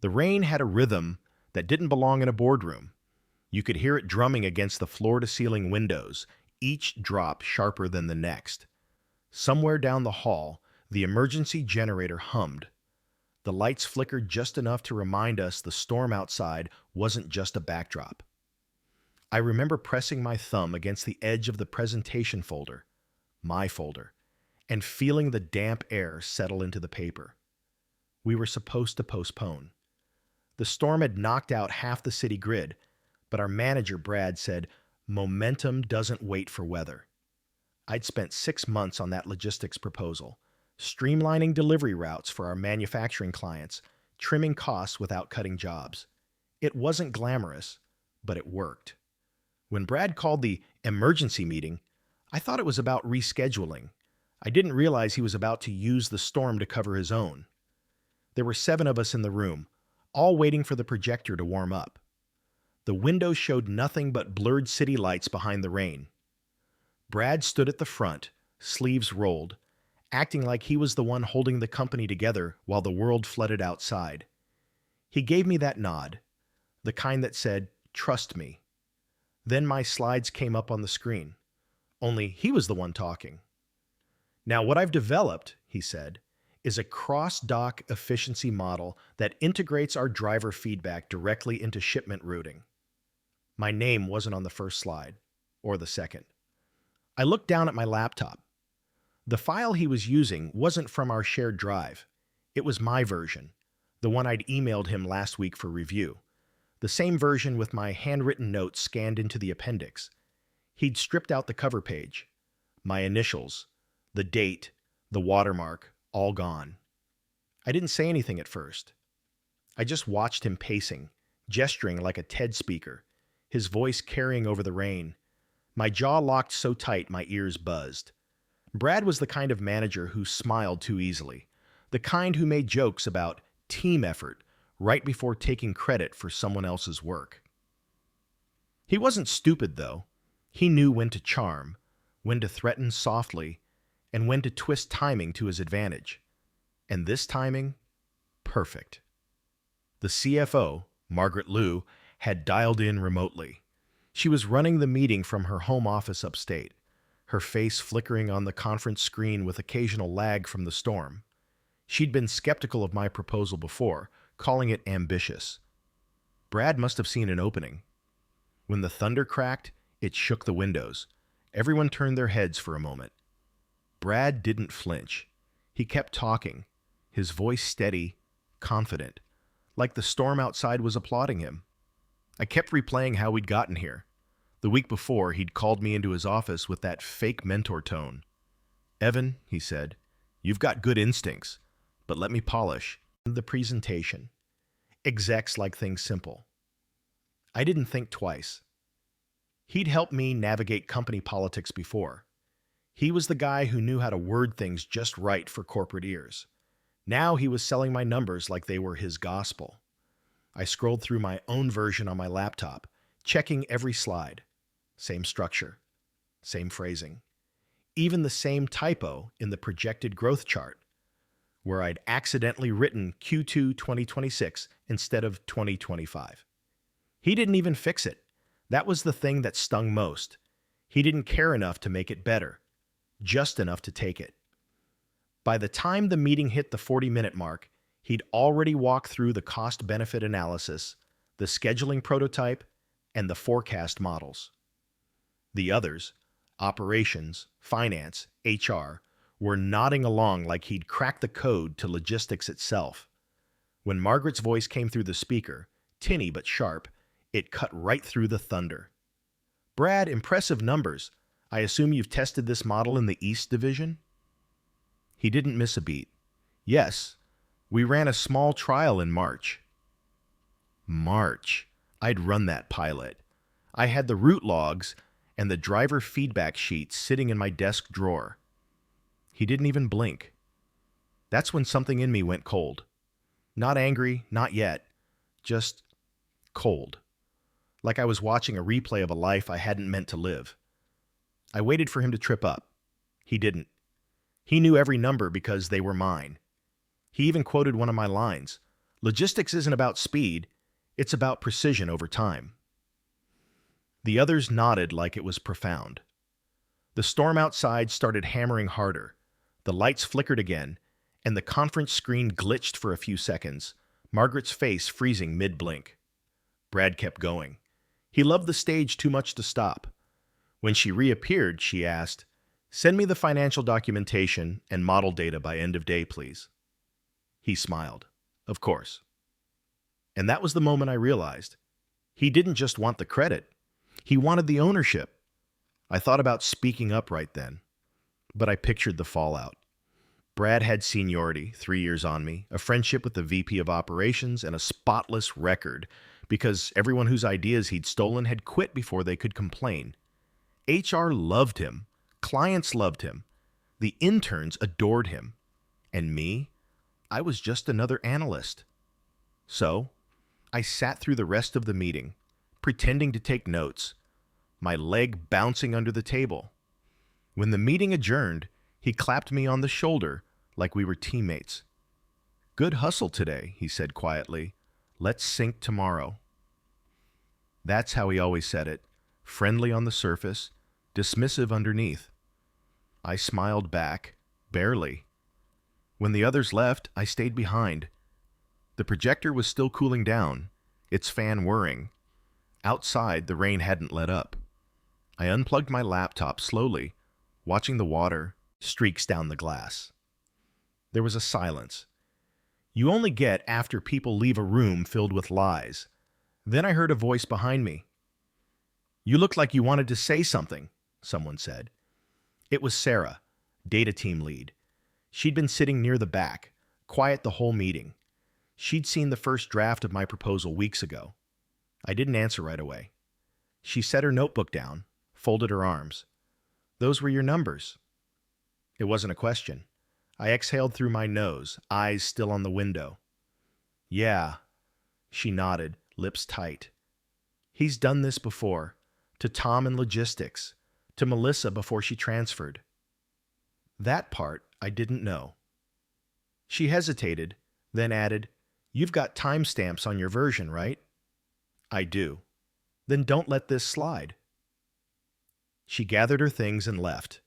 The rain had a rhythm that didn't belong in a boardroom. You could hear it drumming against the floor-to-ceiling windows, each drop sharper than the next. Somewhere down the hall, the emergency generator hummed. The lights flickered just enough to remind us the storm outside wasn't just a backdrop. I remember pressing my thumb against the edge of the presentation folder, my folder, and feeling the damp air settle into the paper. We were supposed to postpone. The storm had knocked out half the city grid, but our manager, Brad, said, "Momentum doesn't wait for weather." I'd spent 6 months on that logistics proposal, streamlining delivery routes for our manufacturing clients, trimming costs without cutting jobs. It wasn't glamorous, but it worked. When Brad called the emergency meeting, I thought it was about rescheduling. I didn't realize he was about to use the storm to cover his own. There were 7 of us in the room, all waiting for the projector to warm up. The windows showed nothing but blurred city lights behind the rain. Brad stood at the front, sleeves rolled, acting like he was the one holding the company together while the world flooded outside. He gave me that nod, the kind that said, "Trust me." Then my slides came up on the screen. Only he was the one talking. "Now, what I've developed," he said, "is a cross-dock efficiency model that integrates our driver feedback directly into shipment routing." My name wasn't on the first slide, or the second. I looked down at my laptop. The file he was using wasn't from our shared drive. It was my version, the one I'd emailed him last week for review. The same version with my handwritten notes scanned into the appendix. He'd stripped out the cover page. My initials, the date, the watermark, all gone. I didn't say anything at first. I just watched him pacing, gesturing like a TED speaker, his voice carrying over the rain. My jaw locked so tight my ears buzzed. Brad was the kind of manager who smiled too easily, the kind who made jokes about team effort right before taking credit for someone else's work. He wasn't stupid, though. He knew when to charm, when to threaten softly, and when to twist timing to his advantage. And this timing, perfect. The CFO, Margaret Liu, had dialed in remotely. She was running the meeting from her home office upstate, her face flickering on the conference screen with occasional lag from the storm. She'd been skeptical of my proposal before, calling it ambitious. Brad must have seen an opening. When the thunder cracked, it shook the windows. Everyone turned their heads for a moment. Brad didn't flinch. He kept talking, his voice steady, confident, like the storm outside was applauding him. I kept replaying how we'd gotten here. The week before, he'd called me into his office with that fake mentor tone. "Evan," he said, "you've got good instincts, but let me polish the presentation. Execs like things simple." I didn't think twice. He'd helped me navigate company politics before. He was the guy who knew how to word things just right for corporate ears. Now he was selling my numbers like they were his gospel. I scrolled through my own version on my laptop, checking every slide. Same structure, same phrasing. Even the same typo in the projected growth chart, where I'd accidentally written Q2 2026 instead of 2025. He didn't even fix it. That was the thing that stung most. He didn't care enough to make it better, just enough to take it. By the time the meeting hit the 40-minute mark, he'd already walked through the cost-benefit analysis, the scheduling prototype, and the forecast models. The others, operations, finance, HR, were nodding along like he'd cracked the code to logistics itself. When Margaret's voice came through the speaker, tinny but sharp, it cut right through the thunder. "Brad, impressive numbers. I assume you've tested this model in the East Division?" He didn't miss a beat. "Yes, we ran a small trial in March." March. I'd run that pilot. I had the route logs and the driver feedback sheet sitting in my desk drawer. He didn't even blink. That's when something in me went cold. Not angry, not yet. Just cold. Like I was watching a replay of a life I hadn't meant to live. I waited for him to trip up. He didn't. He knew every number because they were mine. He even quoted one of my lines. Logistics isn't about speed, it's about precision over time. The others nodded like it was profound. The storm outside started hammering harder. The lights flickered again, and the conference screen glitched for a few seconds, Margaret's face freezing mid-blink. Brad kept going. He loved the stage too much to stop. When she reappeared, she asked, "Send me the financial documentation and model data by end of day, please." He smiled. Of course. And that was the moment I realized. He didn't just want the credit. He wanted the ownership. I thought about speaking up right then, but I pictured the fallout. Brad had seniority, 3 years on me, a friendship with the VP of operations, and a spotless record because everyone whose ideas he'd stolen had quit before they could complain. HR loved him. Clients loved him. The interns adored him. And me? I was just another analyst. So, I sat through the rest of the meeting, pretending to take notes, my leg bouncing under the table. When the meeting adjourned, he clapped me on the shoulder like we were teammates. "Good hustle today," he said quietly. "Let's sync tomorrow." That's how he always said it, friendly on the surface, dismissive underneath. I smiled back, barely. When the others left, I stayed behind. The projector was still cooling down, its fan whirring. Outside, the rain hadn't let up. I unplugged my laptop slowly, watching the water streaks down the glass. There was a silence. You only get after people leave a room filled with lies. Then I heard a voice behind me. "You looked like you wanted to say something," someone said. It was Sarah, data team lead. She'd been sitting near the back, quiet the whole meeting. She'd seen the first draft of my proposal weeks ago. I didn't answer right away. She set her notebook down, folded her arms. "Those were your numbers." It wasn't a question. I exhaled through my nose, eyes still on the window. "Yeah," she nodded, lips tight. "He's done this before, to Tom in logistics, to Melissa before she transferred." That part I didn't know. She hesitated, then added, "You've got timestamps on your version, right?" "I do." "Then don't let this slide." She gathered her things and left,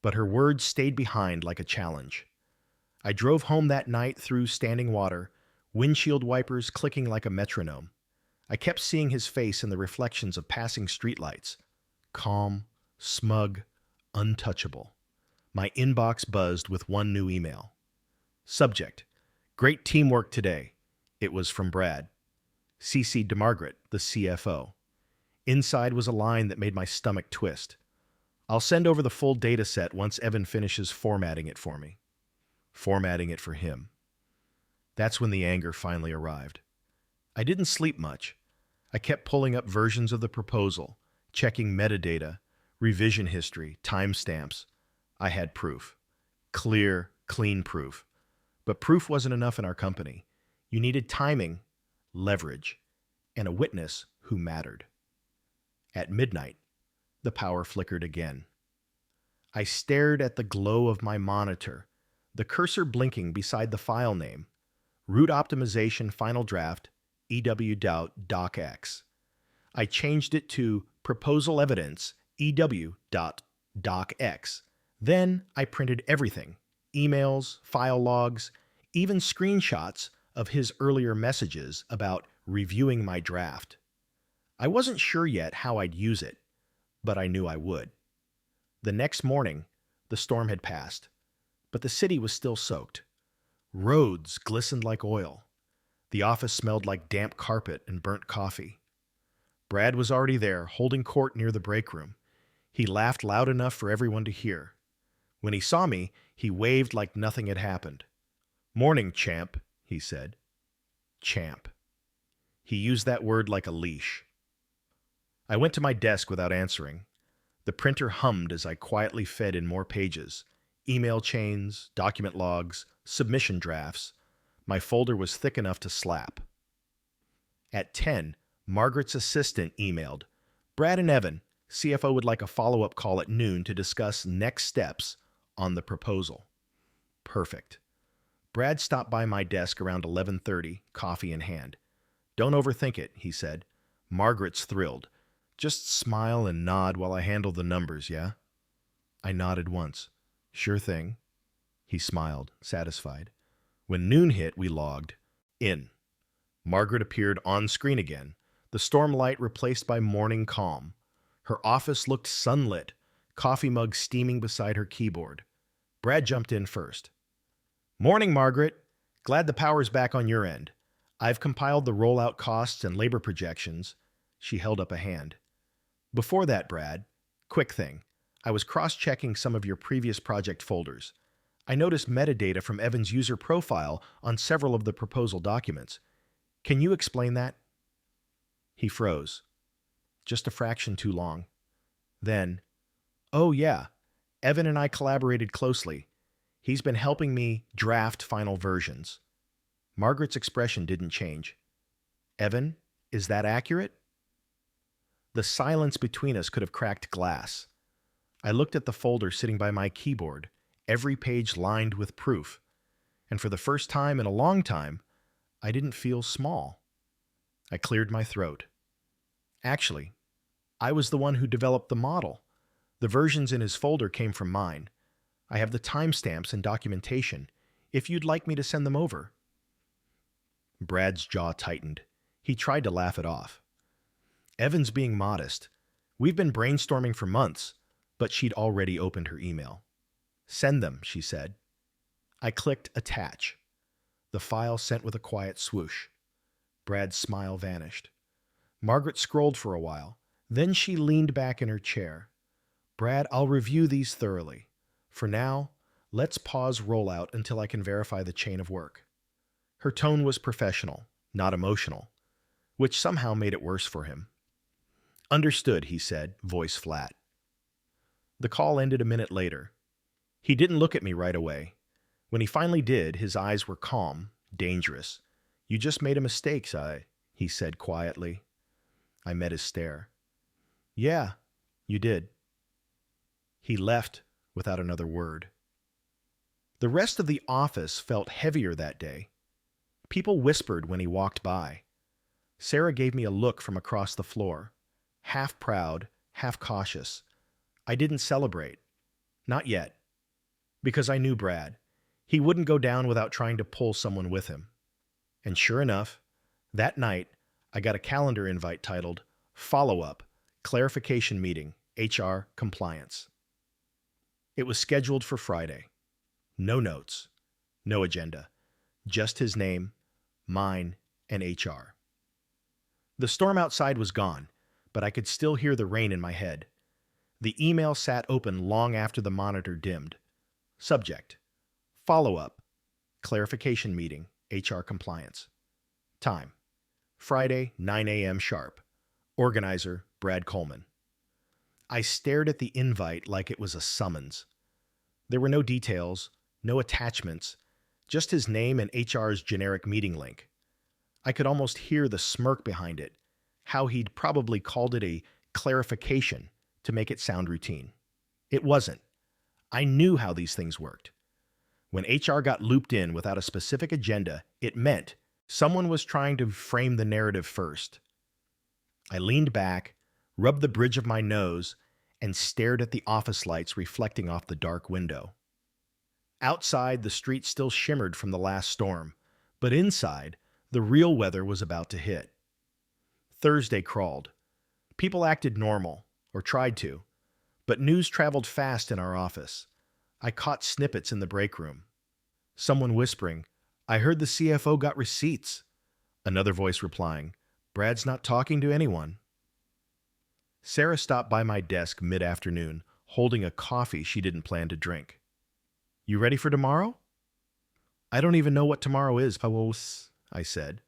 but her words stayed behind like a challenge. I drove home that night through standing water, windshield wipers clicking like a metronome. I kept seeing his face in the reflections of passing streetlights. Calm, smug, untouchable. My inbox buzzed with one new email. Subject: "Great teamwork today." It was from Brad. CC'd to Margaret, the CFO. Inside was a line that made my stomach twist. "I'll send over the full data set once Evan finishes formatting it for me." Formatting it for him. That's when the anger finally arrived. I didn't sleep much. I kept pulling up versions of the proposal, checking metadata, revision history, timestamps. I had proof. Clear, clean proof. But proof wasn't enough in our company. You needed timing, leverage, and a witness who mattered. At midnight, the power flickered again. I stared at the glow of my monitor, the cursor blinking beside the file name, Root Optimization Final Draft, EW.docx. I changed it to Proposal Evidence, EW.docx. Then I printed everything, emails, file logs, even screenshots of his earlier messages about reviewing my draft. I wasn't sure yet how I'd use it, but I knew I would. The next morning, the storm had passed, but the city was still soaked. Roads glistened like oil. The office smelled like damp carpet and burnt coffee. Brad was already there, holding court near the break room. He laughed loud enough for everyone to hear. When he saw me, he waved like nothing had happened. "Morning, champ," he said. Champ. He used that word like a leash. I went to my desk without answering. The printer hummed as I quietly fed in more pages. Email chains, document logs, submission drafts. My folder was thick enough to slap. At 10, Margaret's assistant emailed, "Brad and Evan, CFO would like a follow-up call at noon to discuss next steps on the proposal." Perfect. Brad stopped by my desk around 11:30, coffee in hand. "Don't overthink it," he said. "Margaret's thrilled. Just smile and nod while I handle the numbers, yeah?" I nodded once. "Sure thing." He smiled, satisfied. When noon hit, we logged in. Margaret appeared on screen again, the storm light replaced by morning calm. Her office looked sunlit, coffee mug steaming beside her keyboard. Brad jumped in first. "Morning, Margaret. Glad the power's back on your end. I've compiled the rollout costs and labor projections." She held up a hand. "Before that, Brad, quick thing. I was cross-checking some of your previous project folders. I noticed metadata from Evan's user profile on several of the proposal documents. Can you explain that?" He froze. Just a fraction too long. Then, "Oh yeah, Evan and I collaborated closely. He's been helping me draft final versions." Margaret's expression didn't change. "Evan, is that accurate?" The silence between us could have cracked glass. I looked at the folder sitting by my keyboard, every page lined with proof. And for the first time in a long time, I didn't feel small. I cleared my throat. Actually, I was the one who developed the model. The versions in his folder came from mine. I have the timestamps and documentation, if you'd like me to send them over. Brad's jaw tightened. He tried to laugh it off. Evan's being modest. We've been brainstorming for months, but she'd already opened her email. "Send them," she said. I clicked attach. The file sent with a quiet swoosh. Brad's smile vanished. Margaret scrolled for a while. Then she leaned back in her chair. "Brad, I'll review these thoroughly. For now, let's pause rollout until I can verify the chain of work." Her tone was professional, not emotional, which somehow made it worse for him. "Understood," he said, voice flat. The call ended a minute later. He didn't look at me right away. When he finally did, his eyes were calm, dangerous. "You just made a mistake, he said quietly. I met his stare. "Yeah, you did." He left without another word. The rest of the office felt heavier that day. People whispered when he walked by. Sarah gave me a look from across the floor, half proud, half cautious. I didn't celebrate. Not yet. Because I knew Brad. He wouldn't go down without trying to pull someone with him. And sure enough, that night, I got a calendar invite titled Follow-Up, Clarification Meeting, HR Compliance. It was scheduled for Friday. No notes, no agenda, just his name, mine, and HR. The storm outside was gone, but I could still hear the rain in my head. The email sat open long after the monitor dimmed. Subject: Follow-Up, Clarification Meeting, HR Compliance. Time: Friday, 9 a.m. sharp. Organizer: Brad Coleman. I stared at the invite like it was a summons. There were no details, no attachments, just his name and HR's generic meeting link. I could almost hear the smirk behind it, how he'd probably called it a clarification to make it sound routine. It wasn't. I knew how these things worked. When HR got looped in without a specific agenda, it meant someone was trying to frame the narrative first. I leaned back, rubbed the bridge of my nose, and stared at the office lights reflecting off the dark window. Outside, the street still shimmered from the last storm, but inside, the real weather was about to hit. Thursday crawled. People acted normal, or tried to, but news traveled fast in our office. I caught snippets in the break room. Someone whispering, "I heard the CFO got receipts." Another voice replying, "Brad's not talking to anyone." Sarah stopped by my desk mid-afternoon, holding a coffee she didn't plan to drink. "You ready for tomorrow?" "I don't even know what tomorrow is, I said.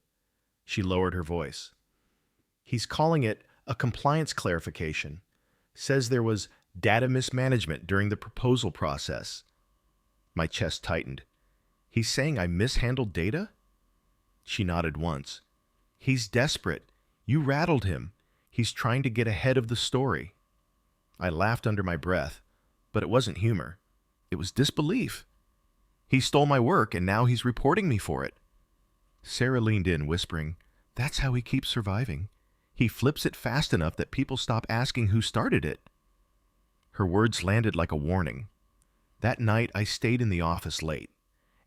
She lowered her voice. "He's calling it a compliance clarification. Says there was data mismanagement during the proposal process." My chest tightened. "He's saying I mishandled data?" She nodded once. "He's desperate. You rattled him. He's trying to get ahead of the story." I laughed under my breath, but it wasn't humor. It was disbelief. He stole my work and now he's reporting me for it. Sarah leaned in, whispering, "That's how he keeps surviving. He flips it fast enough that people stop asking who started it." Her words landed like a warning. That night, I stayed in the office late.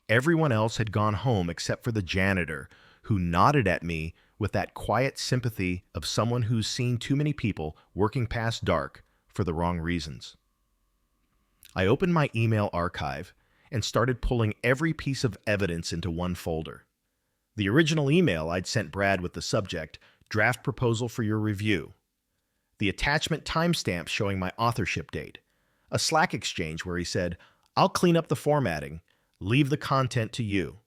Everyone else had gone home except for the janitor, who nodded at me with that quiet sympathy of someone who's seen too many people working past dark for the wrong reasons. I opened my email archive and started pulling every piece of evidence into one folder. The original email I'd sent Brad with the subject, "Draft Proposal for Your Review." The attachment timestamp showing my authorship date. A Slack exchange where he said, "I'll clean up the formatting, leave the content to you."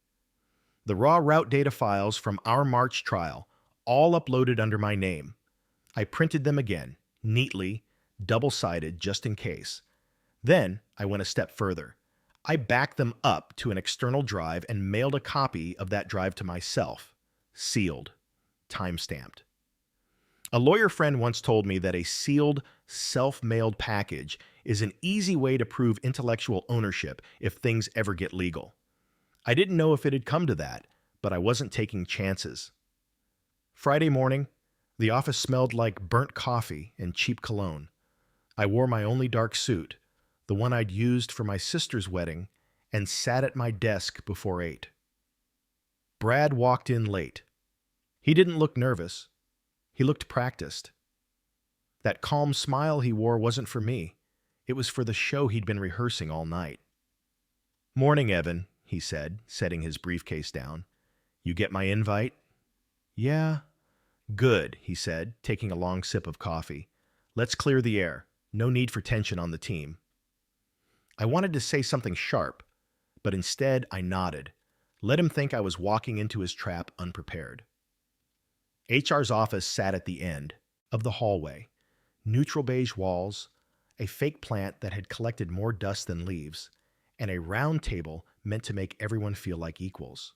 The raw route data files from our March trial, all uploaded under my name. I printed them again, neatly, double-sided just in case. Then I went a step further. I backed them up to an external drive and mailed a copy of that drive to myself, sealed, time-stamped. A lawyer friend once told me that a sealed, self-mailed package is an easy way to prove intellectual ownership if things ever get legal. I didn't know if it had come to that, but I wasn't taking chances. Friday morning, the office smelled like burnt coffee and cheap cologne. I wore my only dark suit, the one I'd used for my sister's wedding, and sat at my desk before 8. Brad walked in late. He didn't look nervous. He looked practiced. That calm smile he wore wasn't for me. It was for the show he'd been rehearsing all night. "Morning, Evan," he said, setting his briefcase down. "You get my invite?" "Yeah." "Good," he said, taking a long sip of coffee. "Let's clear the air. No need for tension on the team." I wanted to say something sharp, but instead I nodded, let him think I was walking into his trap unprepared. HR's office sat at the end of the hallway, neutral beige walls, a fake plant that had collected more dust than leaves, and a round table meant to make everyone feel like equals.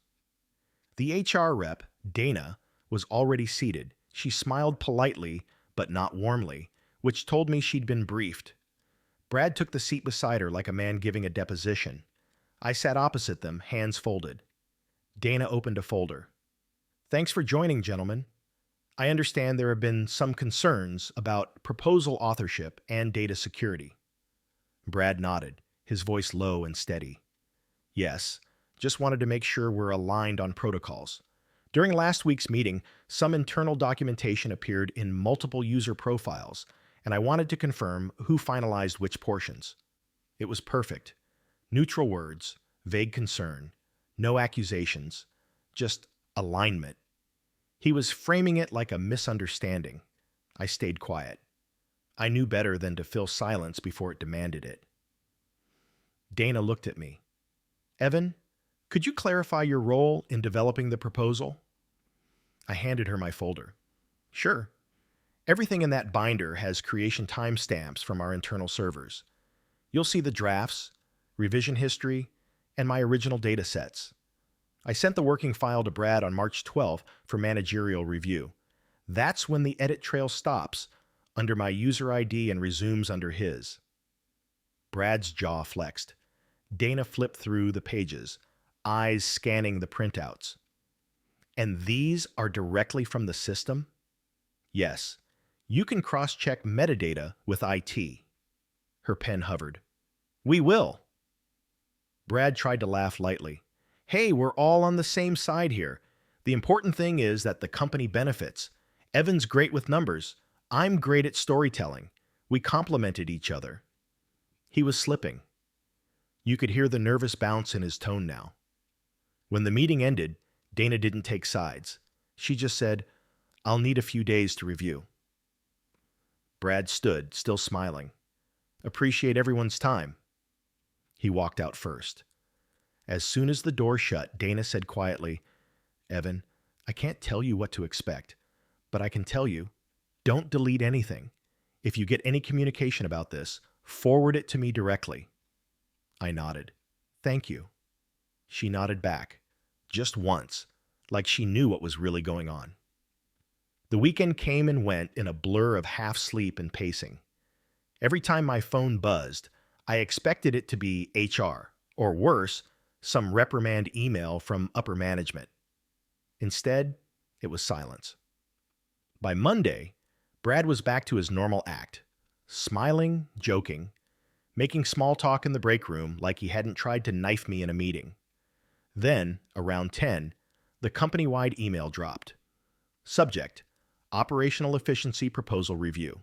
The HR rep, Dana, was already seated. She smiled politely, but not warmly, which told me she'd been briefed. Brad took the seat beside her like a man giving a deposition. I sat opposite them, hands folded. Dana opened a folder. "Thanks for joining, gentlemen. I understand there have been some concerns about proposal authorship and data security." Brad nodded, his voice low and steady. "Yes, just wanted to make sure we're aligned on protocols. During last week's meeting, some internal documentation appeared in multiple user profiles, and I wanted to confirm who finalized which portions. It was perfect. Neutral words, vague concern, no accusations, just alignment. He was framing it like a misunderstanding. I stayed quiet. I knew better than to fill silence before it demanded it. Dana looked at me. "Evan, could you clarify your role in developing the proposal?" I handed her my folder. "Sure. Everything in that binder has creation timestamps from our internal servers. You'll see the drafts, revision history, and my original data sets. I sent the working file to Brad on March 12th for managerial review. That's when the edit trail stops, under my user ID and resumes under his." Brad's jaw flexed. Dana flipped through the pages, eyes scanning the printouts. "And these are directly from the system?" "Yes. You can cross-check metadata with IT." Her pen hovered. "We will." Brad tried to laugh lightly. "Hey, we're all on the same side here. The important thing is that the company benefits. Evan's great with numbers. I'm great at storytelling. We complemented each other." He was slipping. You could hear the nervous bounce in his tone now. When the meeting ended, Dana didn't take sides. She just said, "I'll need a few days to review." Brad stood, still smiling. "Appreciate everyone's time." He walked out first. As soon as the door shut, Dana said quietly, "Evan, I can't tell you what to expect, but I can tell you, don't delete anything. If you get any communication about this, forward it to me directly." I nodded. "Thank you." She nodded back, just once, like she knew what was really going on. The weekend came and went in a blur of half sleep and pacing. Every time my phone buzzed, I expected it to be HR, or worse, some reprimand email from upper management. Instead, it was silence. By Monday, Brad was back to his normal act, smiling, joking, making small talk in the break room like he hadn't tried to knife me in a meeting. Then, around 10, the company-wide email dropped. Subject: Operational Efficiency Proposal Review.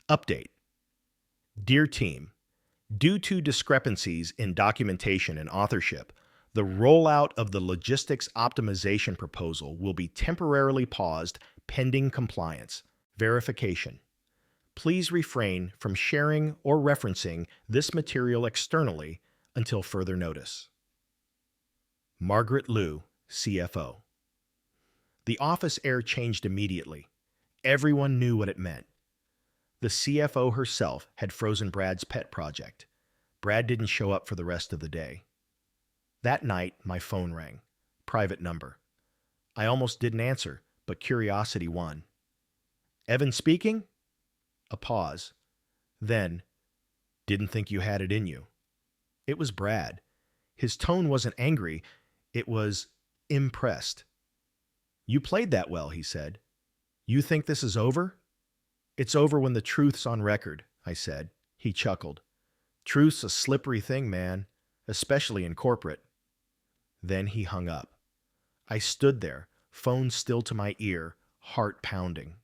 Update. Dear team, due to discrepancies in documentation and authorship, the rollout of the logistics optimization proposal will be temporarily paused pending compliance verification. Please refrain from sharing or referencing this material externally until further notice. Margaret Liu, CFO. The office air changed immediately. Everyone knew what it meant. The CFO herself had frozen Brad's pet project. Brad didn't show up for the rest of the day. That night, my phone rang. Private number. I almost didn't answer, but curiosity won. Evan speaking? A pause. Then, didn't think you had it in you. It was Brad. His tone wasn't angry. It was impressed. You played that well, he said. You think this is over? It's over when the truth's on record, I said. He chuckled. Truth's a slippery thing, man, especially in corporate. Then he hung up. I stood there, phone still to my ear, heart pounding.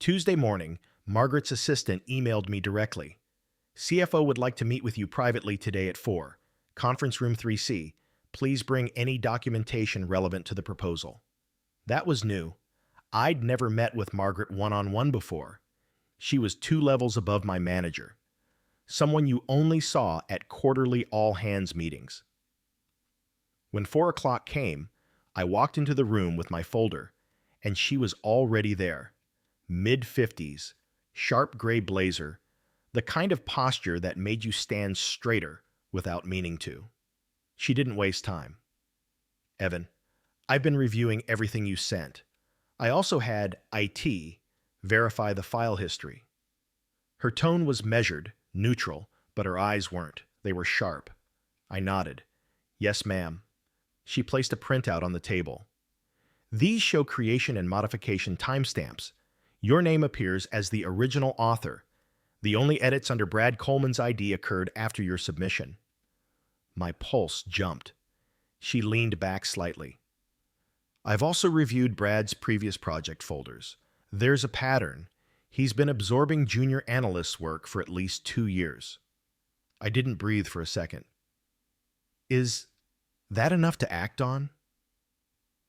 Tuesday morning, Margaret's assistant emailed me directly. CFO would like to meet with you privately today at 4. Conference room 3C. Please bring any documentation relevant to the proposal. That was new. I'd never met with Margaret one-on-one before. She was 2 levels above my manager. Someone you only saw at quarterly all-hands meetings. When 4 o'clock came, I walked into the room with my folder, and she was already there. Mid-50s, sharp gray blazer, the kind of posture that made you stand straighter without meaning to. She didn't waste time. Evan, I've been reviewing everything you sent. I also had IT verify the file history. Her tone was measured, neutral, but her eyes weren't. They were sharp. I nodded. Yes, ma'am. She placed a printout on the table. These show creation and modification timestamps. Your name appears as the original author. The only edits under Brad Coleman's ID occurred after your submission. My pulse jumped. She leaned back slightly. I've also reviewed Brad's previous project folders. There's a pattern. He's been absorbing junior analysts' work for at least 2 years. I didn't breathe for a second. Is that enough to act on?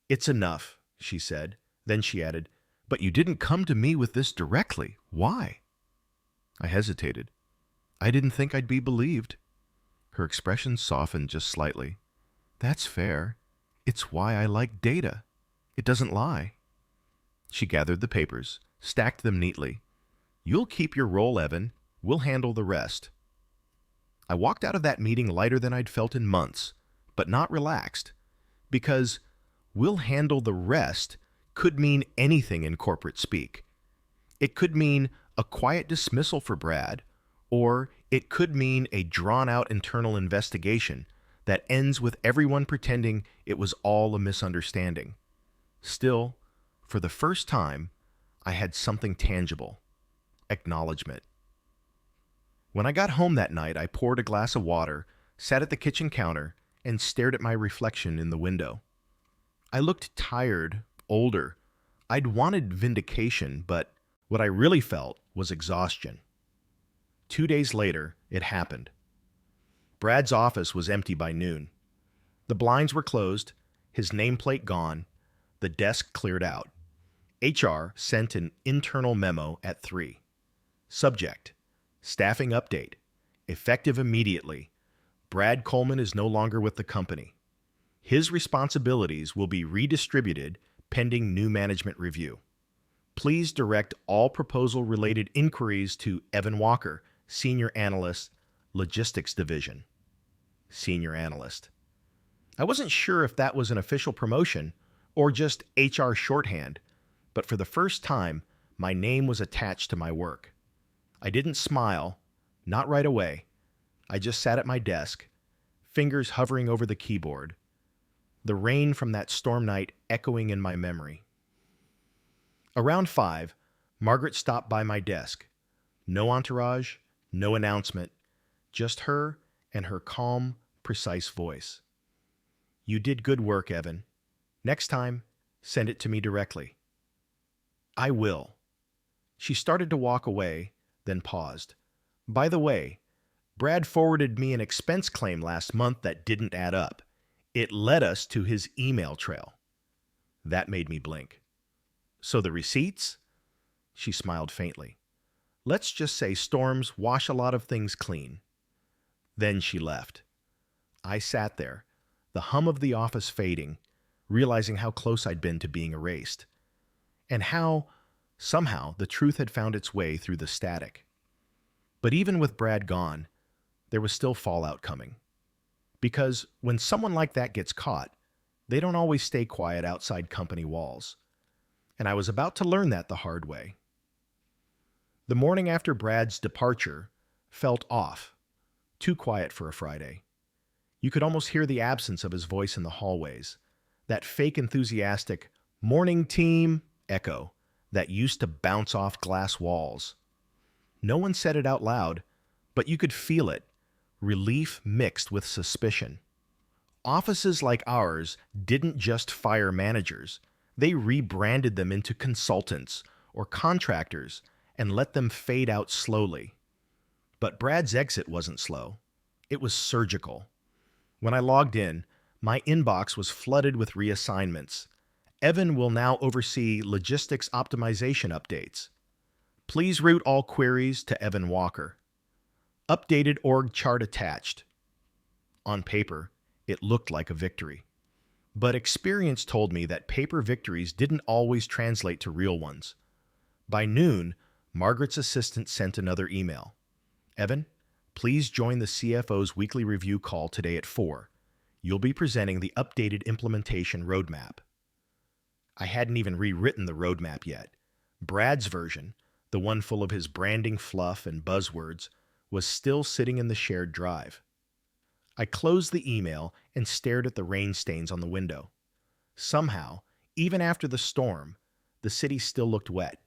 It's enough, she said. Then she added, but you didn't come to me with this directly. Why? I hesitated. I didn't think I'd be believed. Her expression softened just slightly. That's fair. It's why I like data. It doesn't lie. She gathered the papers, stacked them neatly. You'll keep your role, Evan. We'll handle the rest. I walked out of that meeting lighter than I'd felt in months, but not relaxed, because we'll handle the rest could mean anything in corporate speak. It could mean a quiet dismissal for Brad, or it could mean a drawn-out internal investigation that ends with everyone pretending it was all a misunderstanding. Still, for the first time, I had something tangible. Acknowledgement. When I got home that night, I poured a glass of water, sat at the kitchen counter, and stared at my reflection in the window. I looked tired, older. I'd wanted vindication, but what I really felt was exhaustion. 2 days later, it happened. Brad's office was empty by noon. The blinds were closed, his nameplate gone, the desk cleared out. HR sent an internal memo at 3. Subject: Staffing update. Effective immediately. Brad Coleman is no longer with the company. His responsibilities will be redistributed pending new management review. Please direct all proposal-related inquiries to Evan Walker, Senior Analyst, Logistics Division. Senior Analyst. I wasn't sure if that was an official promotion or just HR shorthand, but for the first time, my name was attached to my work. I didn't smile, not right away. I just sat at my desk, fingers hovering over the keyboard, the rain from that storm night echoing in my memory. Around 5, Margaret stopped by my desk. No entourage, no announcement, just her and her calm, precise voice. "You did good work, Evan. Next time, send it to me directly." "I will." She started to walk away, then paused. "By the way, Brad forwarded me an expense claim last month that didn't add up. It led us to his email trail." That made me blink. "So the receipts?" She smiled faintly. "Let's just say storms wash a lot of things clean." Then she left. I sat there, the hum of the office fading, realizing how close I'd been to being erased, and how, somehow, the truth had found its way through the static. But even with Brad gone, there was still fallout coming. Because when someone like that gets caught, they don't always stay quiet outside company walls. And I was about to learn that the hard way. The morning after Brad's departure felt off, too quiet for a Friday. You could almost hear the absence of his voice in the hallways, that fake enthusiastic "morning team" echo that used to bounce off glass walls. No one said it out loud, but you could feel it, relief mixed with suspicion. Offices like ours didn't just fire managers, they rebranded them into consultants or contractors and let them fade out slowly. But Brad's exit wasn't slow. It was surgical. When I logged in, my inbox was flooded with reassignments. Evan will now oversee logistics optimization updates. Please route all queries to Evan Walker. Updated org chart attached. On paper, it looked like a victory. But experience told me that paper victories didn't always translate to real ones. By noon, Margaret's assistant sent another email. "Evan, please join the CFO's weekly review call today at 4. You'll be presenting the updated implementation roadmap." I hadn't even rewritten the roadmap yet. Brad's version, the one full of his branding fluff and buzzwords, was still sitting in the shared drive. I closed the email and stared at the rain stains on the window. Somehow, even after the storm, the city still looked wet.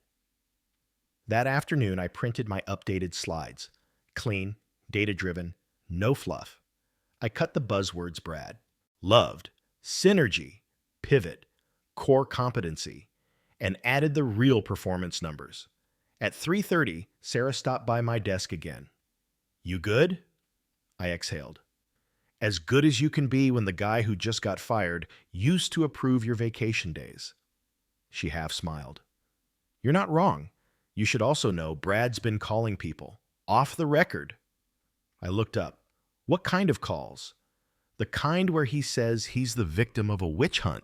That afternoon, I printed my updated slides. Clean, data-driven, no fluff. I cut the buzzwords Brad loved: synergy, pivot, core competency, and added the real performance numbers. At 3:30, Sarah stopped by my desk again. "You good?" I exhaled. "As good as you can be when the guy who just got fired used to approve your vacation days." She half smiled. "You're not wrong. You should also know Brad's been calling people. Off the record." I looked up. "What kind of calls?" "The kind where he says he's the victim of a witch hunt,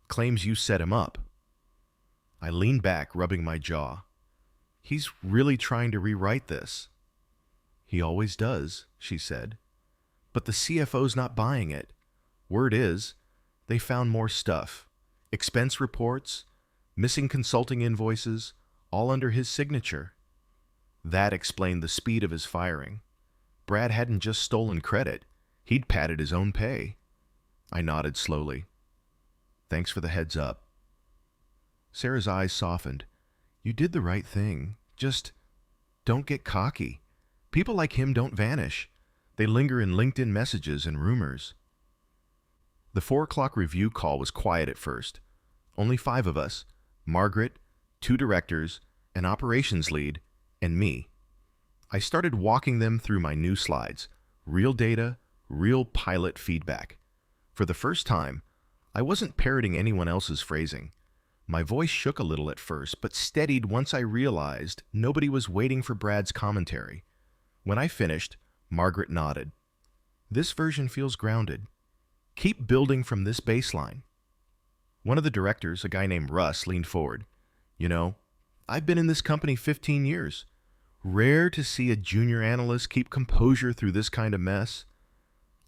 claims you set him up." I leaned back, rubbing my jaw. "He's really trying to rewrite this." "He always does," she said. "But the CFO's not buying it. Word is, they found more stuff. Expense reports, missing consulting invoices, all under his signature." That explained the speed of his firing. Brad hadn't just stolen credit, he'd padded his own pay. I nodded slowly. "Thanks for the heads up." Sarah's eyes softened. "You did the right thing. Just don't get cocky. People like him don't vanish. They linger in LinkedIn messages and rumors." The 4 o'clock review call was quiet at first. Only 5 of us: Margaret, 2 directors, an operations lead, and me. I started walking them through my new slides. Real data, real pilot feedback. For the first time, I wasn't parroting anyone else's phrasing. My voice shook a little at first, but steadied once I realized nobody was waiting for Brad's commentary. When I finished, Margaret nodded. "This version feels grounded. Keep building from this baseline." One of the directors, a guy named Russ, leaned forward. "You know, I've been in this company 15 years. Rare to see a junior analyst keep composure through this kind of mess."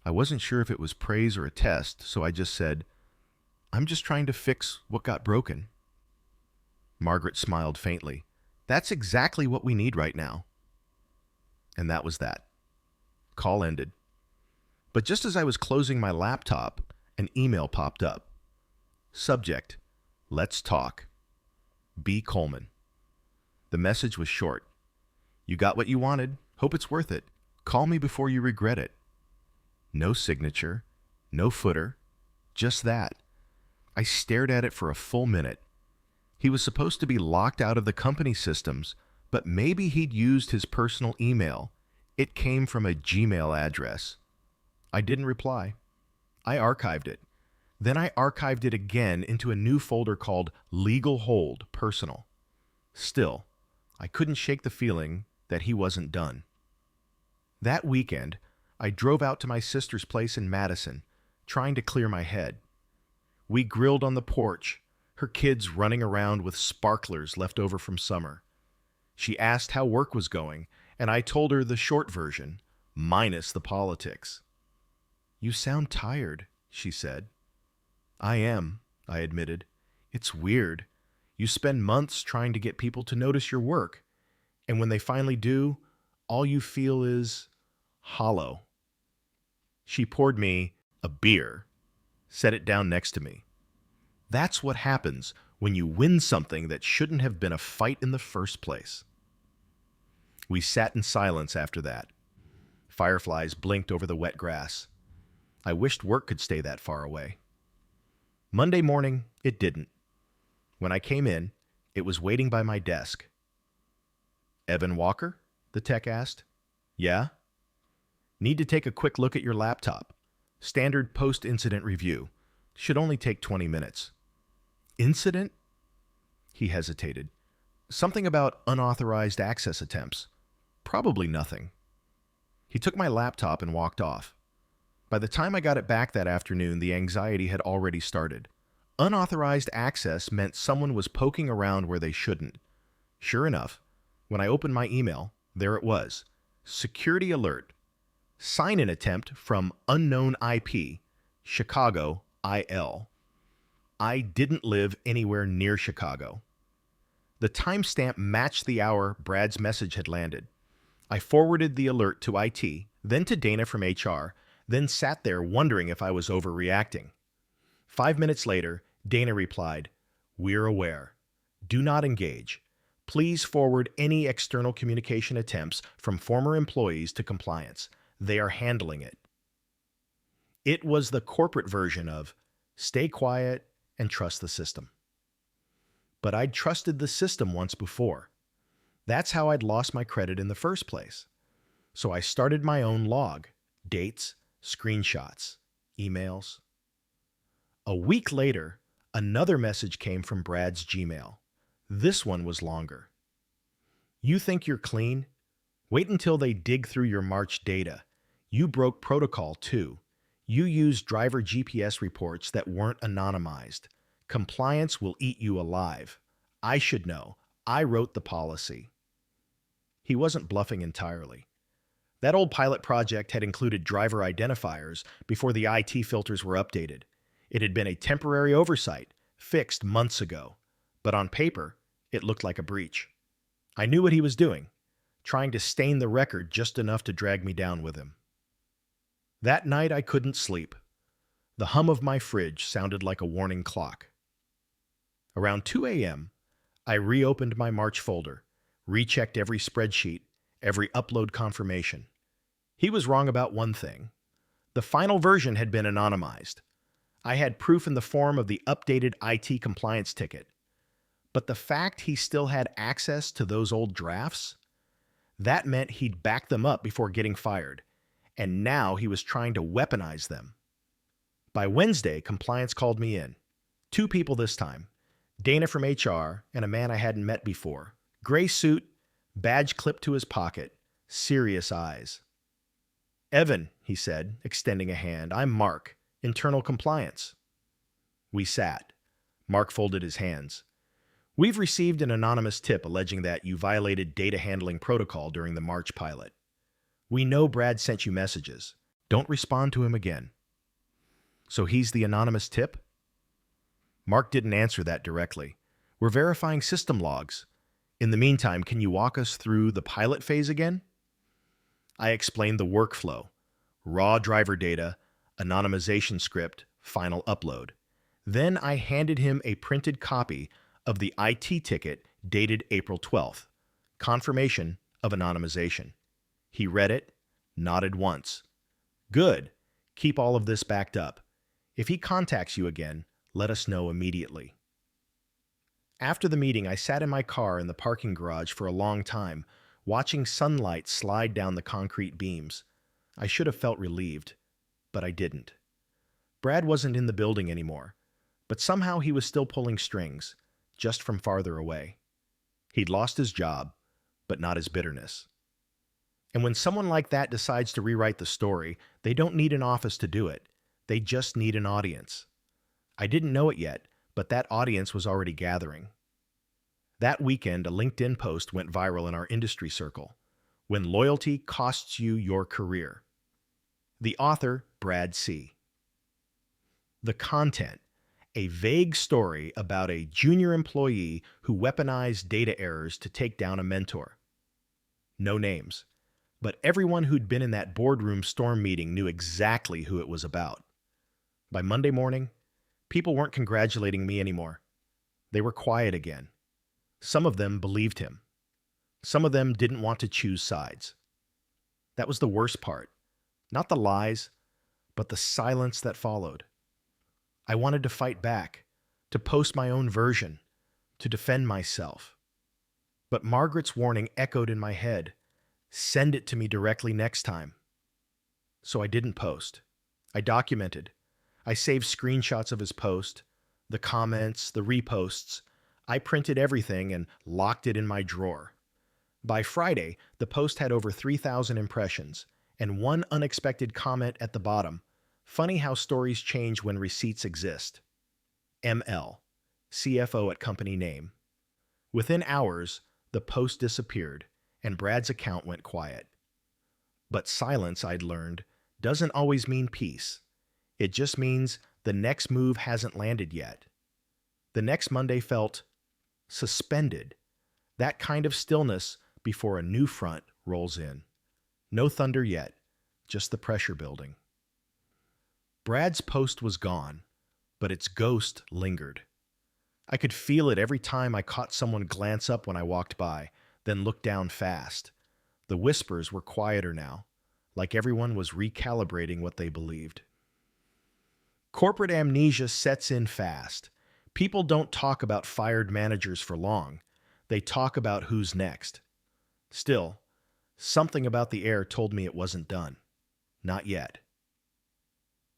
I wasn't sure if it was praise or a test, so I just said, "I'm just trying to fix what got broken." Margaret smiled faintly. "That's exactly what we need right now." And that was that. Call ended. But just as I was closing my laptop, an email popped up. Subject: Let's talk. B. Coleman. The message was short. You got what you wanted. Hope it's worth it. Call me before you regret it. No signature, no footer, just that. I stared at it for a full minute. He was supposed to be locked out of the company systems, but maybe he'd used his personal email. It came from a Gmail address. I didn't reply. I archived it. Then I archived it again into a new folder called Legal Hold Personal. Still, I couldn't shake the feeling that he wasn't done. That weekend, I drove out to my sister's place in Madison, trying to clear my head. We grilled on the porch, her kids running around with sparklers left over from summer. She asked how work was going, and I told her the short version, minus the politics. You sound tired, she said. I am, I admitted. It's weird. You spend months trying to get people to notice your work, and when they finally do, all you feel is hollow. She poured me a beer, set it down next to me. That's what happens when you win something that shouldn't have been a fight in the first place. We sat in silence after that. Fireflies blinked over the wet grass. I wished work could stay that far away. Monday morning, it didn't. When I came in, it was waiting by my desk. Evan Walker? The tech asked. Yeah? Need to take a quick look at your laptop. Standard post-incident review. Should only take 20 minutes. Incident? He hesitated. Something about unauthorized access attempts. Probably nothing. He took my laptop and walked off. By the time I got it back that afternoon, the anxiety had already started. Unauthorized access meant someone was poking around where they shouldn't. Sure enough, when I opened my email, there it was. Security alert. Sign-in attempt from unknown IP, Chicago, IL. I didn't live anywhere near Chicago. The timestamp matched the hour Brad's message had landed. I forwarded the alert to IT, then to Dana from HR, then sat there wondering if I was overreacting. 5 minutes later, Dana replied, "We're aware. Do not engage. Please forward any external communication attempts from former employees to compliance. They are handling it." It was the corporate version of stay quiet and trust the system. But I'd trusted the system once before. That's how I'd lost my credit in the first place. So I started my own log, dates, screenshots, emails. A week later, another message came from Brad's Gmail. This one was longer. You think you're clean? Wait until they dig through your March data. You broke protocol too. You used driver GPS reports that weren't anonymized. Compliance will eat you alive. I should know. I wrote the policy. He wasn't bluffing entirely. That old pilot project had included driver identifiers before the IT filters were updated. It had been a temporary oversight, fixed months ago. But on paper, it looked like a breach. I knew what he was doing, trying to stain the record just enough to drag me down with him. That night I couldn't sleep. The hum of my fridge sounded like a warning clock. Around 2 a.m., I reopened my March folder, rechecked every spreadsheet, every upload confirmation. He was wrong about one thing. The final version had been anonymized. I had proof in the form of the updated IT compliance ticket. But the fact he still had access to those old drafts, that meant he'd backed them up before getting fired, and now he was trying to weaponize them. By Wednesday, compliance called me in. 2 people this time, Dana from HR and a man I hadn't met before. Gray suit, badge clipped to his pocket, serious eyes. "Evan," he said, extending a hand, "I'm Mark, internal compliance." We sat. Mark folded his hands. "We've received an anonymous tip alleging that you violated data handling protocol during the March pilot. We know Brad sent you messages. Don't respond to him again." "So he's the anonymous tip?" Mark didn't answer that directly. "We're verifying system logs. In the meantime, can you walk us through the pilot phase again?" I explained the workflow. raw driver data, anonymization script, final upload. Then I handed him a printed copy of the IT ticket dated April 12th, confirmation of anonymization. He read it, nodded once. Good. Keep all of this backed up. If he contacts you again, let us know immediately. After the meeting, I sat in my car in the parking garage for a long time, watching sunlight slide down the concrete beams. I should have felt relieved, but I didn't. Brad wasn't in the building anymore, but somehow he was still pulling strings, just from farther away. He'd lost his job, but not his bitterness. And when someone like that decides to rewrite the story, they don't need an office to do it. They just need an audience. I didn't know it yet, but that audience was already gathering. That weekend, a LinkedIn post went viral in our industry circle. When loyalty costs you your career. The author, Brad C. The content, a vague story about a junior employee who weaponized data errors to take down a mentor. No names, but everyone who'd been in that boardroom storm meeting knew exactly who it was about. By Monday morning, people weren't congratulating me anymore. They were quiet again. Some of them believed him. Some of them didn't want to choose sides. That was the worst part. Not the lies, but the silence that followed. I wanted to fight back, to post my own version, to defend myself. But Margaret's warning echoed in my head. Send it to me directly next time. So I didn't post. I documented. I saved screenshots of his post, the comments, the reposts. I printed everything and locked it in my drawer. By Friday, the post had over 3,000 impressions, and one unexpected comment at the bottom. Funny how stories change when receipts exist. ML, CFO at company name. Within hours, the post disappeared, and Brad's account went quiet. But silence, I'd learned, doesn't always mean peace. It just means the next move hasn't landed yet. The next Monday felt suspended. That kind of stillness before a new front rolls in. No thunder yet, just the pressure building. Brad's post was gone, but its ghost lingered. I could feel it every time I caught someone glance up when I walked by, then look down fast. The whispers were quieter now, like everyone was recalibrating what they believed. Corporate amnesia sets in fast. People don't talk about fired managers for long. They talk about who's next. Still, something about the air told me it wasn't done. Not yet.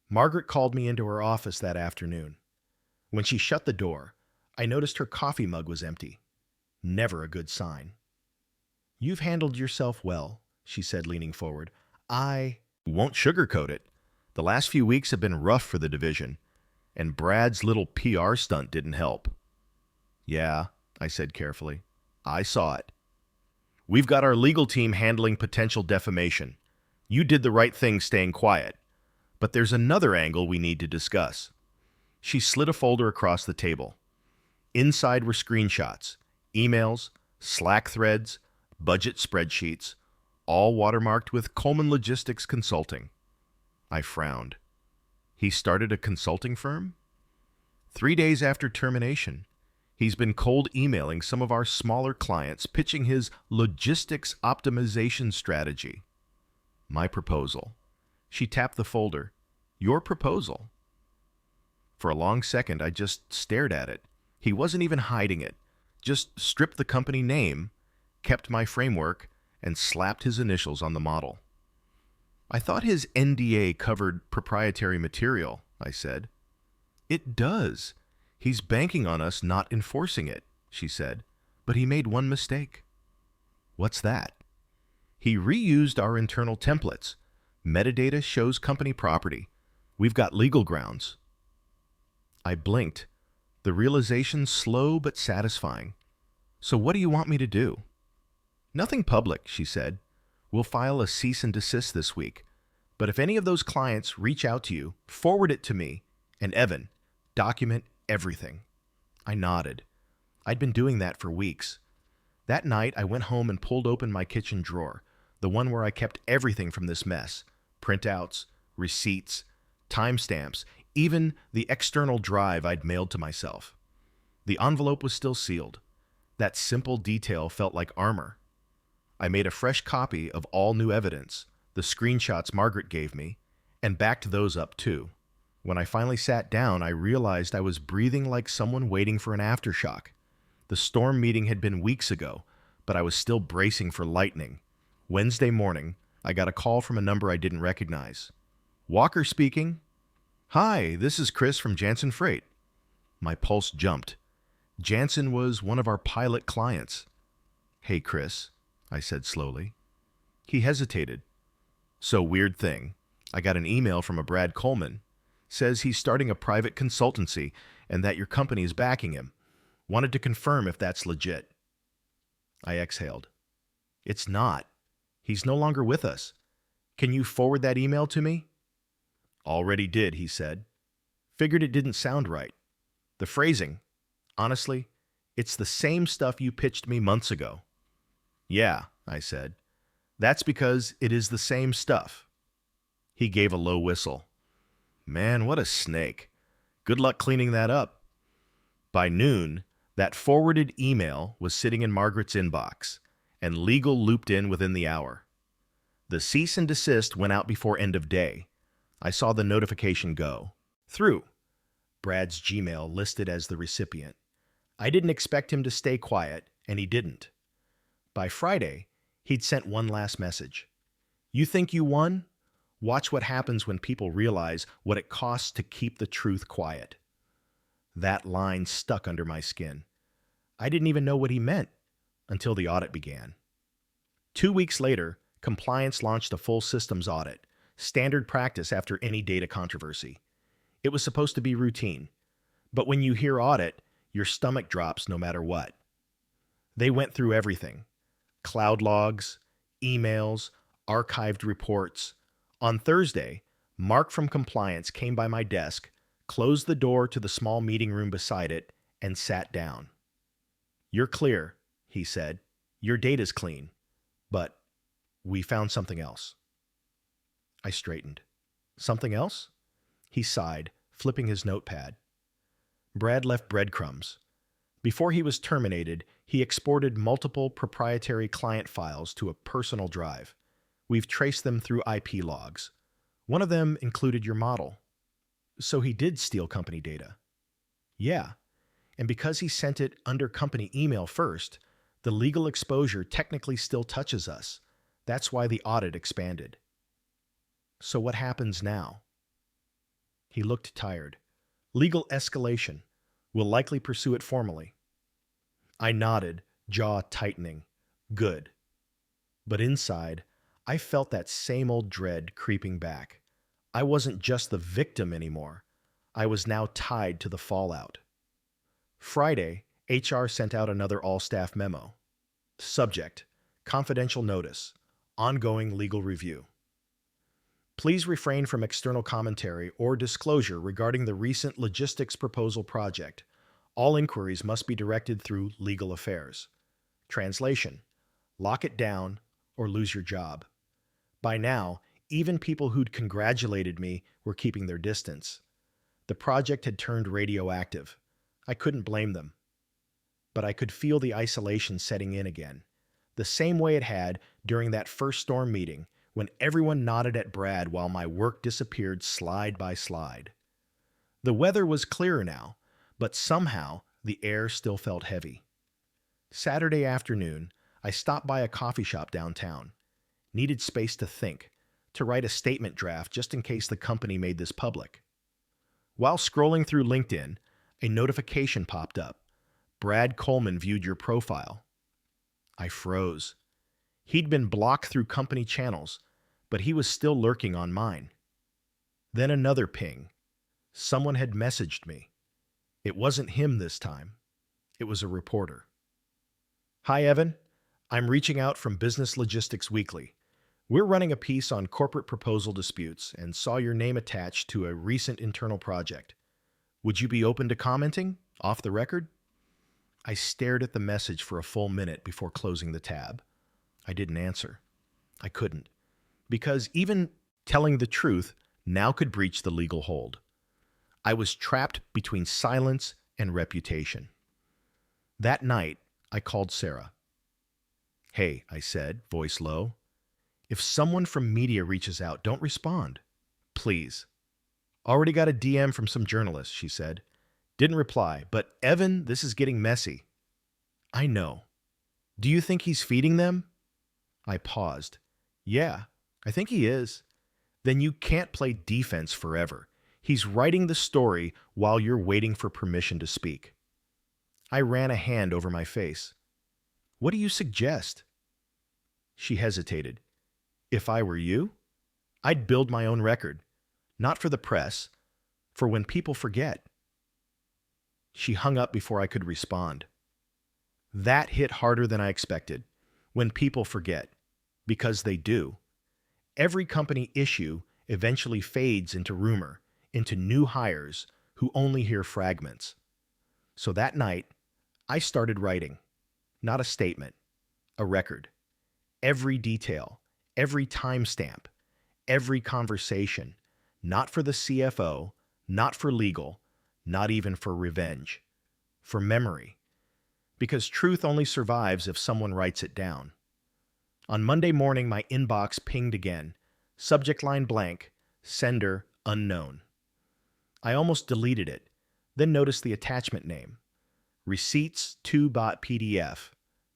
Margaret called me into her office that afternoon. When she shut the door, I noticed her coffee mug was empty. Never a good sign. "You've handled yourself well," she said, leaning forward. "I won't sugarcoat it. The last few weeks have been rough for the division, and Brad's little PR stunt didn't help." "Yeah," I said carefully. "I saw it. We've got our legal team handling potential defamation. You did the right thing staying quiet. But there's another angle we need to discuss." She slid a folder across the table. Inside were screenshots, emails, Slack threads, budget spreadsheets, all watermarked with Coleman Logistics Consulting. I frowned. He started a consulting firm? 3 days after termination, he's been cold emailing some of our smaller clients, pitching his logistics optimization strategy. My proposal. She tapped the folder. Your proposal. For a long second, I just stared at it. He wasn't even hiding it. Just stripped the company name, kept my framework, and slapped his initials on the model. "I thought his NDA covered proprietary material," I said. "It does. He's banking on us not enforcing it," she said. "But he made one mistake." "What's that?" "He reused our internal templates. Metadata shows company property. We've got legal grounds." I blinked. The realization slow but satisfying. "So what do you want me to do?" "Nothing public," she said. "We'll file a cease and desist this week. But if any of those clients reach out to you, forward it to me. And Evan, document everything." I nodded. I'd been doing that for weeks. That night, I went home and pulled open my kitchen drawer, the one where I kept everything from this mess. Printouts, receipts, timestamps, even the external drive I'd mailed to myself. The envelope was still sealed. That simple detail felt like armor. I made a fresh copy of all new evidence, the screenshots Margaret gave me, and backed those up too. When I finally sat down, I realized I was breathing like someone waiting for an aftershock. The storm meeting had been weeks ago, but I was still bracing for lightning. Wednesday morning, I got a call from a number I didn't recognize. Walker speaking. Hi, this is Chris from Jansen Freight. My pulse jumped. Jansen was one of our pilot clients. Hey, Chris, I said slowly. He hesitated. So weird thing. I got an email from a Brad Coleman. Says he's starting a private consultancy and that your company is backing him. Wanted to confirm if that's legit. I exhaled. It's not. He's no longer with us. Can you forward that email to me? Already did, he said. Figured it didn't sound right. The phrasing, honestly, it's the same stuff you pitched me months ago. Yeah, I said. That's because it is the same stuff. He gave a low whistle. Man, what a snake. Good luck cleaning that up. By noon, that forwarded email was sitting in Margaret's inbox, and legal looped in within the hour. The cease and desist went out before end of day. I saw the notification go. Through. Brad's Gmail listed as the recipient. I didn't expect him to stay quiet, and he didn't. By Friday, he'd sent one last message. You think you won? Watch what happens when people realize what it costs to keep the truth quiet. That line stuck under my skin. I didn't even know what he meant until the audit began. 2 weeks later, compliance launched a full systems audit, standard practice after any data controversy. It was supposed to be routine, but when you hear audit, your stomach drops no matter what. They went through everything: cloud logs, emails, archived reports. On Thursday, Mark from compliance came by my desk, closed the door to the small meeting room beside it, and sat down. You're clear, he said. Your data's clean. But we found something else. I straightened. Something else? He sighed, flipping his notepad. Brad left breadcrumbs. Before he was terminated, he exported multiple proprietary client files to a personal drive. We've traced them through IP logs. One of them included your model. So he did steal company data. Yeah, and because he sent it under company email first, the legal exposure technically still touches us. That's why the audit expanded. So what happens now? He looked tired. Legal escalation. We'll likely pursue it formally. I nodded, jaw tightening. Good. But inside, I felt that same old dread creeping back. I wasn't just the victim anymore. I was now tied to the fallout. Friday, HR sent out another all-staff memo. Subject: confidential notice. Ongoing legal review. Please refrain from external commentary or disclosure regarding the recent logistics proposal project. All inquiries must be directed through legal affairs. Translation: lock it down or lose your job. By now, even people who'd congratulated me were keeping their distance. The project had turned radioactive. I couldn't blame them. But I could feel the isolation setting in again, the same way it had during that first storm meeting when everyone nodded at Brad while my work disappeared slide by slide. The weather was clearer now, but somehow the air still felt heavy. Saturday afternoon, I stopped by a coffee shop downtown. Needed space to think, to write a statement draft just in case the company made this public. While scrolling through LinkedIn, a notification popped up. Brad Coleman viewed your profile. I froze. He'd been blocked through company channels, but he was still lurking on mine. Then another ping. Someone had messaged me. It wasn't him this time. It was a reporter. Hi, Evan. I'm reaching out from Business Logistics Weekly. We're running a piece on corporate proposal disputes and saw your name attached to a recent internal project. Would you be open to commenting, off the record? I stared at the message for a full minute before closing the tab. I didn't answer. I couldn't. Because even Telling the truth now could breach the legal hold. I was trapped between silence and reputation. That night, I called Sarah. "Hey," I said, voice low. "If someone from media reaches out, don't respond. Please." "Already got a DM from some journalist," she said. "Didn't reply, but Evan, this is getting messy." "I know. Do you think he's feeding them?" I paused. "Yeah, I think he is." "Then you can't play defense forever. He's writing the story while you're waiting for permission to speak." I ran a hand over my face. "What do you suggest?" She hesitated. "If I were you, I'd build my own record. Not for the press, for when people forget." She hung up before I could respond. That hit harder than I expected. When people forget. Because they do. Every company issue eventually fades into rumor, into new hires who only hear fragments. So that night, I started writing. Not a statement, a record. Every detail, every timestamp, every conversation. Not for the CFO, not for legal, not even for revenge. For memory. Because truth only survives if someone writes it down. On Monday morning, my inbox pinged again. Subject line blank, sender unknown. I almost deleted it, then noticed the attachment name. Receipts 2.pdf.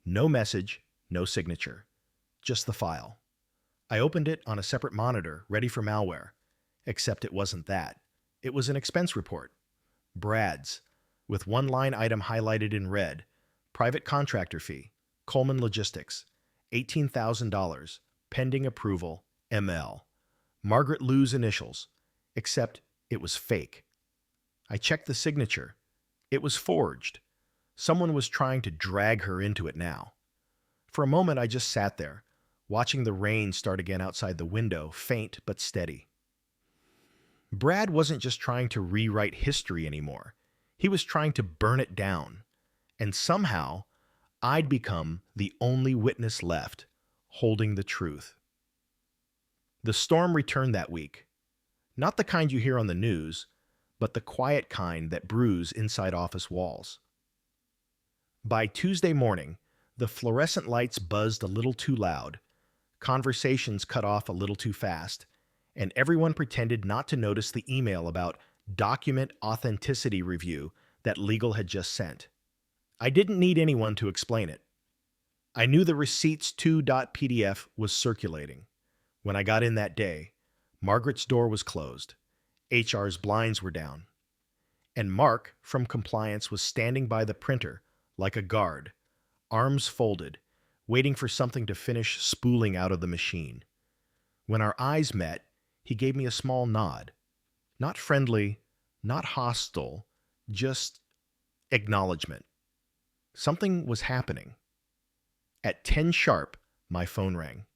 No message, no signature. Just the file. I opened it on a separate monitor, ready for malware. Except it wasn't that. It was an expense report. Brad's, with one line item highlighted in red. Private contractor fee. Coleman Logistics. $18,000. Pending approval. ML. Margaret Lou's initials. Except it was fake. I checked the signature. It was forged. Someone was trying to drag her into it now. For a moment, I just sat there, watching the rain start again outside the window, faint but steady. Brad wasn't just trying to rewrite history anymore. He was trying to burn it down. And somehow, I'd become the only witness left, holding the truth. The storm returned that week. Not the kind you hear on the news, but the quiet kind that brews inside office walls. By Tuesday morning, the fluorescent lights buzzed a little too loud, conversations cut off a little too fast, and everyone pretended not to notice the email about document authenticity review that legal had just sent. I didn't need anyone to explain it. I knew the receipts 2.pdf was circulating. When I got in that day, Margaret's door was closed. HR's blinds were down. And Mark, from compliance, was standing by the printer like a guard, arms folded, waiting for something to finish spooling out of the machine. When our eyes met, he gave me a small nod. Not friendly, not hostile, just acknowledgement. Something was happening. At 10 sharp, my phone rang.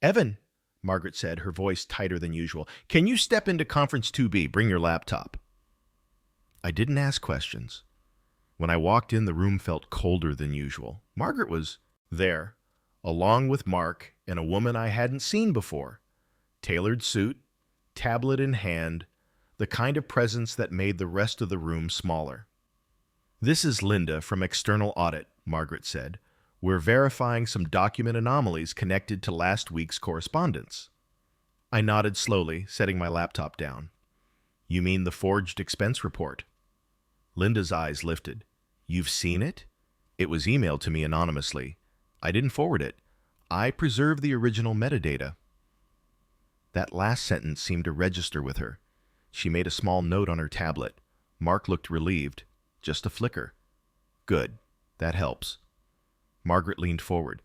"Evan," Margaret said, her voice tighter than usual, "can you step into conference 2B? Bring your laptop." I didn't ask questions. When I walked in, the room felt colder than usual. Margaret was there, along with Mark and a woman I hadn't seen before. Tailored suit, tablet in hand, the kind of presence that made the rest of the room smaller. "This is Linda from External Audit," Margaret said. "We're verifying some document anomalies connected to last week's correspondence." I nodded slowly, setting my laptop down. "You mean the forged expense report?" Linda's eyes lifted. "You've seen it?" "It was emailed to me anonymously. I didn't forward it. I preserved the original metadata." That last sentence seemed to register with her. She made a small note on her tablet. Mark looked relieved. Just a flicker. "Good. That helps." Margaret leaned forward.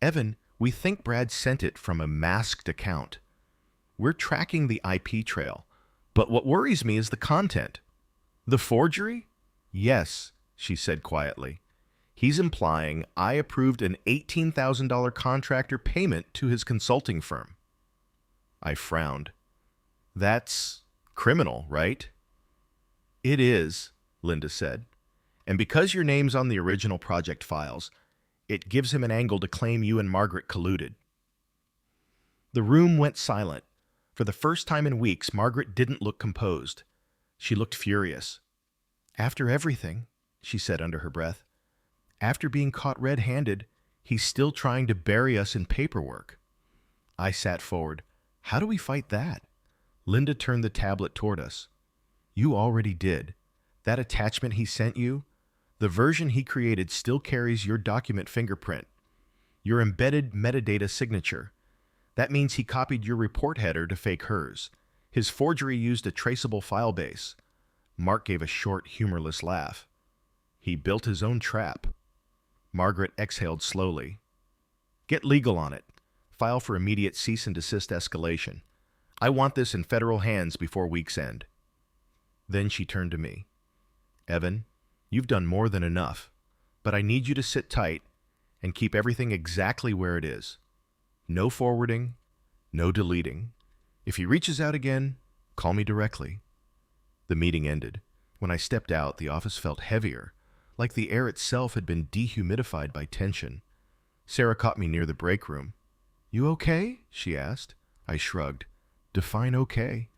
"Evan, we think Brad sent it from a masked account. We're tracking the IP trail. But what worries me is the content." "The forgery?" "Yes," she said quietly. "He's implying I approved an $18,000 contractor payment to his consulting firm." I frowned. "That's criminal, right?" "It is," Linda said. "And because your name's on the original project files, it gives him an angle to claim you and Margaret colluded." The room went silent. For the first time in weeks, Margaret didn't look composed. She looked furious. "After everything," she said under her breath, "after being caught red-handed, he's still trying to bury us in paperwork." I sat forward. "How do we fight that?" Linda turned the tablet toward us. "You already did. That attachment he sent you, the version he created still carries your document fingerprint, your embedded metadata signature. That means he copied your report header to fake hers. His forgery used a traceable file base." Mark gave a short, humorless laugh. "He built his own trap." Margaret exhaled slowly. "Get legal on it. File for immediate cease and desist escalation. I want this in federal hands before week's end." Then she turned to me. "Evan, you've done more than enough, but I need you to sit tight and keep everything exactly where it is. No forwarding, no deleting. If he reaches out again, call me directly." The meeting ended. When I stepped out, the office felt heavier, like the air itself had been dehumidified by tension. Sarah caught me near the break room. "You okay?" she asked. I shrugged. "Define okay."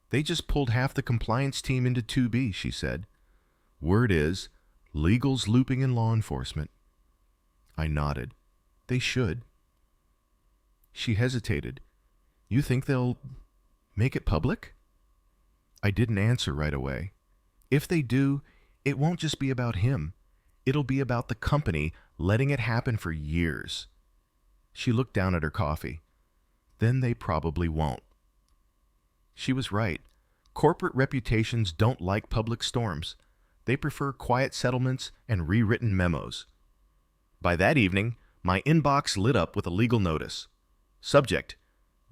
"They just pulled half the compliance team into 2B, she said. "Word is, legal's looping in law enforcement." I nodded. "They should." She hesitated. "You think they'll make it public?" I didn't answer right away. "If they do, it won't just be about him. It'll be about the company letting it happen for years." She looked down at her coffee. "Then they probably won't." She was right. Corporate reputations don't like public storms. They prefer quiet settlements and rewritten memos. By that evening, my inbox lit up with a legal notice. Subject: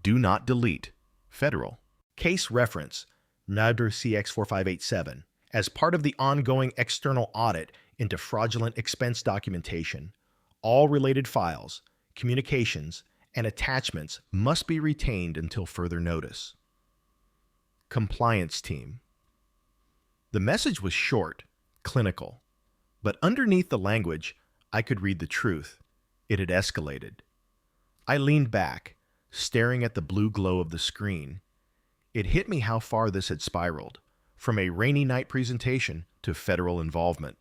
Do not delete. Federal. Case reference: NADR CX4587. As part of the ongoing external audit into fraudulent expense documentation, all related files, communications, and attachments must be retained until further notice. Compliance team. The message was short, clinical, but underneath the language, I could read the truth. It had escalated. I leaned back, staring at the blue glow of the screen. It hit me how far this had spiraled, from a rainy night presentation to federal involvement.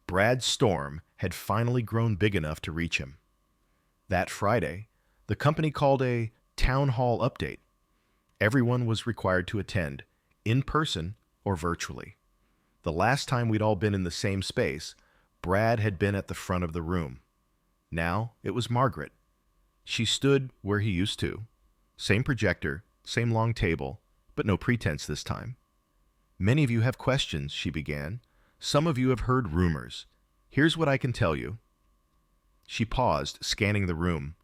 Brad Storm had finally grown big enough to reach him. That Friday, the company called a town hall update. Everyone was required to attend, in person or virtually. The last time we'd all been in the same space, Brad had been at the front of the room. Now it was Margaret. She stood where he used to. Same projector, same long table, but no pretense this time. "Many of you have questions," she began. "Some of you have heard rumors. Here's what I can tell you." She paused, scanning the room.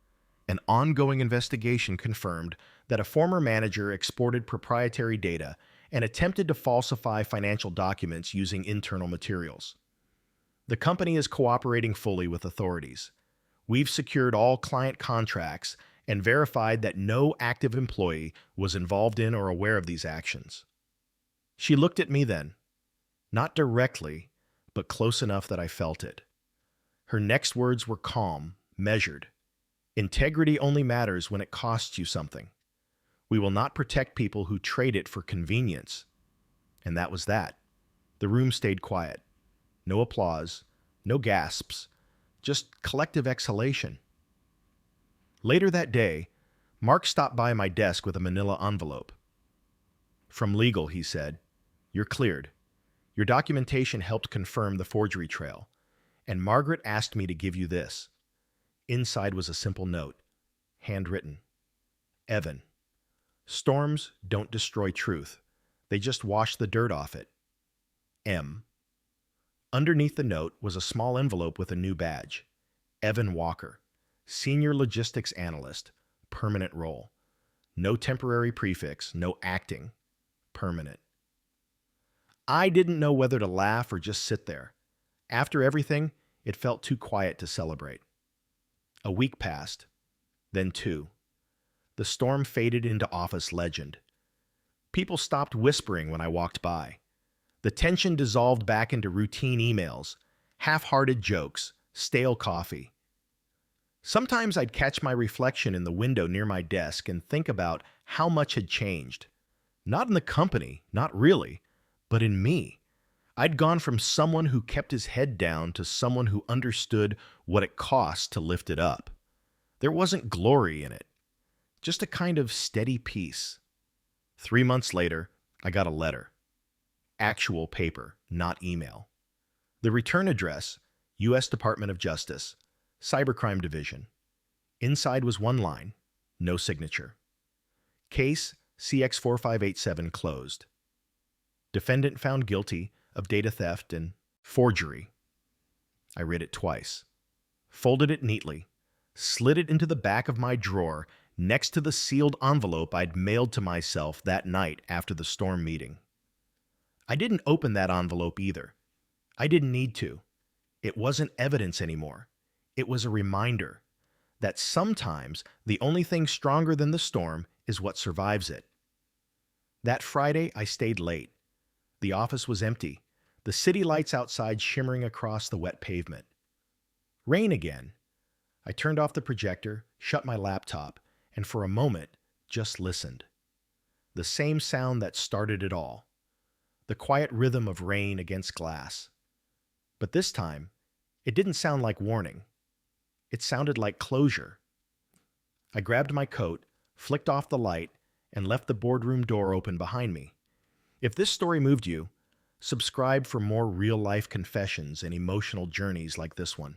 An ongoing investigation confirmed that a former manager exported proprietary data and attempted to falsify financial documents using internal materials. The company is cooperating fully with authorities. We've secured all client contracts and verified that no active employee was involved in or aware of these actions. She looked at me then, not directly, but close enough that I felt it. Her next words were calm, measured. "Integrity only matters when it costs you something. We will not protect people who trade it for convenience." And that was that. The room stayed quiet. No applause, no gasps, just collective exhalation. Later that day, Mark stopped by my desk with a manila envelope. "From legal," he said. "You're cleared. Your documentation helped confirm the forgery trail, and Margaret asked me to give you this." Inside was a simple note, handwritten. "Evan, storms don't destroy truth. They just wash the dirt off it. M." Underneath the note was a small envelope with a new badge. Evan Walker, Senior Logistics Analyst, permanent role. No temporary prefix, no acting. Permanent. I didn't know whether to laugh or just sit there. After everything, it felt too quiet to celebrate. A week passed, then two. The storm faded into office legend. People stopped whispering when I walked by. The tension dissolved back into routine emails, half-hearted jokes, stale coffee. Sometimes I'd catch my reflection in the window near my desk and think about how much had changed. Not in the company, not really, but in me. I'd gone from someone who kept his head down to someone who understood what it cost to lift it up. There wasn't glory in it, just a kind of steady peace. 3 months later, I got a letter. Actual paper, not email. The return address, U.S. Department of Justice, Cybercrime Division. Inside was one line, no signature. Case CX4587 closed. Defendant found guilty of data theft and forgery. I read it twice, folded it neatly, slid it into the back of my drawer next to the sealed envelope I'd mailed to myself that night after the storm meeting. I didn't open that envelope either. I didn't need to. It wasn't evidence anymore. It was a reminder that sometimes the only thing stronger than the storm is what survives it. That Friday, I stayed late. The office was empty, the city lights outside shimmering across the wet pavement. Rain again. I turned off the projector, shut my laptop, and for a moment, just listened. The same sound that started it all. The quiet rhythm of rain against glass. But this time, it didn't sound like warning. It sounded like closure. I grabbed my coat, flicked off the light, and left the boardroom door open behind me. If this story moved you, subscribe for more real-life confessions and emotional journeys like this one.